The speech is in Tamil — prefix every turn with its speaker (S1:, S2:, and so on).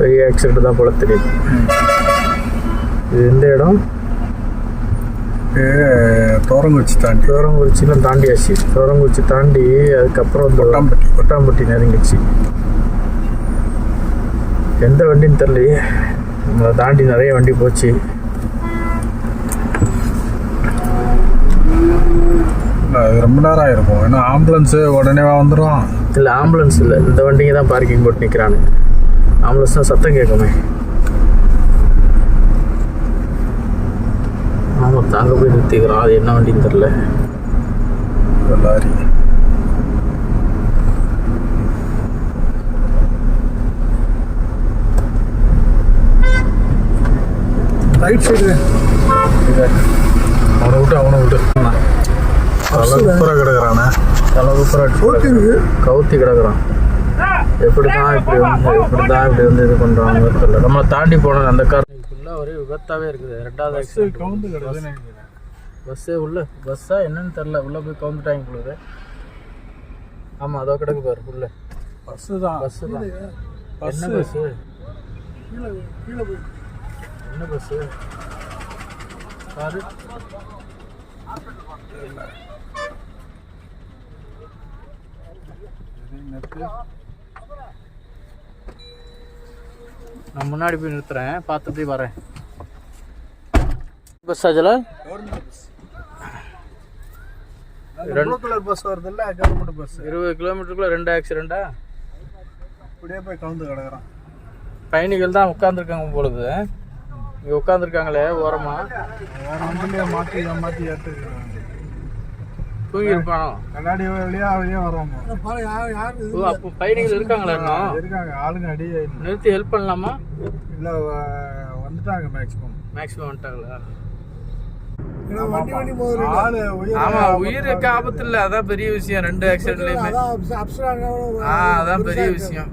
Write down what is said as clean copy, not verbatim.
S1: பெரிய ஆக்சிடென்ட் தான் போல தெரியுது. இது எந்த இடம்? தோரங்குறிச்சிலாம் தாண்டியாச்சு. தோரங்குறிச்சி தாண்டி அதுக்கப்புறம் கொட்டாம்பட்டி நெருங்கிடுச்சு. எந்த வண்டின்னு தெரியலையே. நம்மளை தாண்டி நிறைய வண்டி போச்சு.
S2: ரொம்ப நேரம் ஆயிருக்கும். ஏன்னா ஆம்புலன்ஸு உடனே வந்துடும்.
S1: இல்லை, ஆம்புலன்ஸ் இல்லை, இந்த வண்டிங்க தான் பார்க்கிங் போட்டு நிற்கிறானு. ஆம்புலன்ஸ் தான் சத்தம் கேட்குமே. ஆமாம், தாங்க போய் நிறுத்திக்கிறான். அது என்ன வண்டின்னு தெரில.
S2: லாரி. ரைட் சைடு அவனை விட்டு கிடக்குறானே.
S1: கவுத்தி கிடக்குறான். எப்படி தான் இப்படி வந்து இது பண்ணுறாங்க தெரியல. நம்மளை தாண்டி போனது அந்த கார் ஃபுல்லாக ஒரே விபத்தாகவே இருக்குது. ரெண்டாவது ஆக்சிடென்ட். பஸ்ஸே பஸ்ஸா என்னன்னு தெரில. உள்ளே போய் கவுந்துட்டாங்க பொழுது. ஆமாம், அதோ கிடக்கு பாரு உள்ள.
S2: பஸ்ஸு தான்.
S1: என்ன பஸ்ஸு? என்ன பஸ்ஸு பாரு. நான் முன்னாடி போய் நிறுத்துறேன், பார்த்துட்டு வரேன். பஸ் ஆஜல 20 கிலோமீட்டருக்குள்ள 2 ஆக்சிடென்ட்டா?
S2: அப்படியே போய் கவுந்து கிடக்குறான்.
S1: பயணிகள் தான் உட்காந்துருக்காங்க பொழுது. இங்கே உட்காந்துருக்காங்களே ஓரமா.
S2: மாற்றி ஏற்றுக்கிறாங்க.
S1: தூங்கியிருப்பானோ?
S2: கண்ணாடி வழியா வருவாங்க.
S1: அப்போ பயணிகள் இருக்காங்களா?
S2: இருக்காங்க. ஆளுங்க அடி
S1: நிறுத்தி ஹெல்ப் பண்ணலாமா?
S2: இல்லை, வந்துட்டாங்க.
S1: மேக்ஸிமம் வந்துட்டாங்களா?
S2: ஆமா,
S1: உயிருக்கு ஆபத்து இல்லை, அதான் பெரிய விஷயம். 2 ஆக்சிடென்ட்லயுமே அதான் பெரிய விஷயம்.